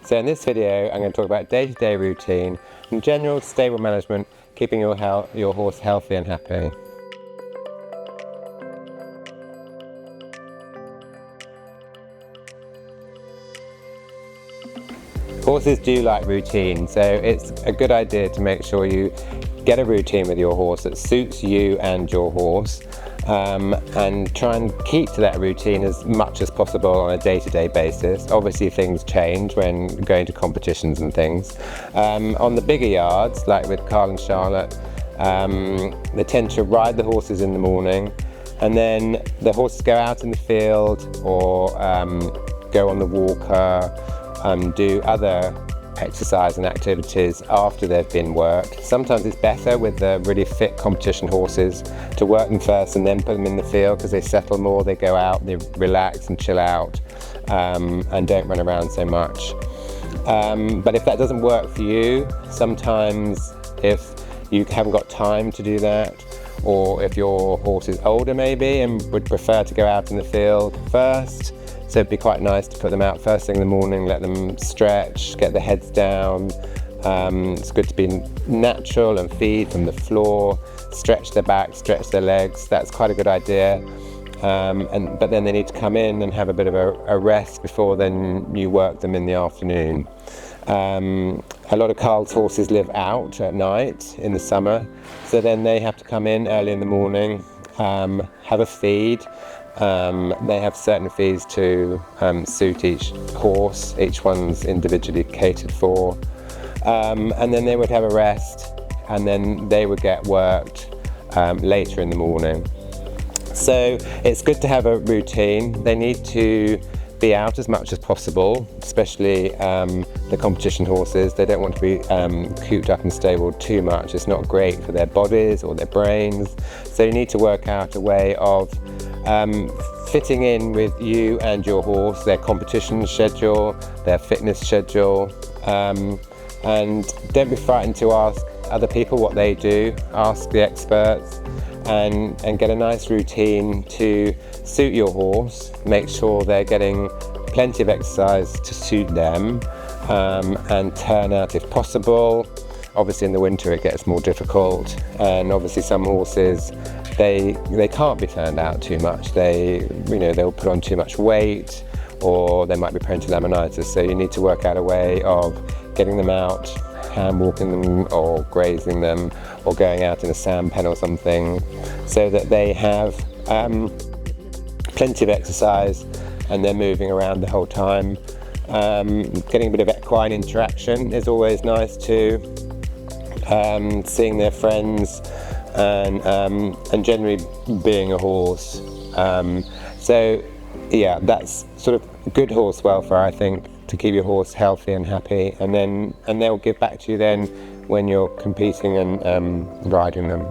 So in this video, I'm going to talk about day-to-day routine and general stable management, keeping your horse healthy and happy. Horses do like routine, so it's a good idea to make sure you get a routine with your horse that suits you and your horse, and try and keep to that routine as much as possible on a day-to-day basis. Obviously things change when going to competitions and things. On the bigger yards, like with Carl and Charlotte, they tend to ride the horses in the morning, and then the horses go out in the field or go on the walker, do other exercise and activities after they've been worked. Sometimes it's better with the really fit competition horses to work them first and then put them in the field, because they settle more, they go out, they relax and chill out, and don't run around so much. But if that doesn't work for you, sometimes if you haven't got time to do that, or if your horse is older maybe and would prefer to go out in the field first, so it'd be quite nice to put them out first thing in the morning, let them stretch, get their heads down. It's good to be natural and feed from the floor, stretch their back, stretch their legs. That's quite a good idea. But then they need to come in and have a bit of a rest before then you work them in the afternoon. A lot of Carl's horses live out at night in the summer, so then they have to come in early in the morning, have a feed. They have certain feeds to suit each horse. Each one's individually catered for, and then they would have a rest, and then they would get worked later in the morning. So it's good to have a routine. They need to be out as much as possible, especially the competition horses. They don't want to be cooped up in stable too much. It's not great for their bodies or their brains. So you need to work out a way of fitting in with you and your horse, their competition schedule, their fitness schedule, and don't be frightened to ask other people what they do. Ask the experts and get a nice routine to suit your horse. Make sure they're getting plenty of exercise to suit them, and turn out if possible. Obviously in the winter it gets more difficult, and obviously some horses they can't be turned out too much. They'll put on too much weight, or they might be prone to laminitis. So you need to work out a way of getting them out, hand walking them or grazing them, or going out in a sand pen or something, so that they have plenty of exercise and they're moving around the whole time. Getting a bit of equine interaction is always nice too. Seeing their friends and generally being a horse. So yeah, that's sort of good horse welfare, I think, to keep your horse healthy and happy, and they'll give back to you then when you're competing and riding them.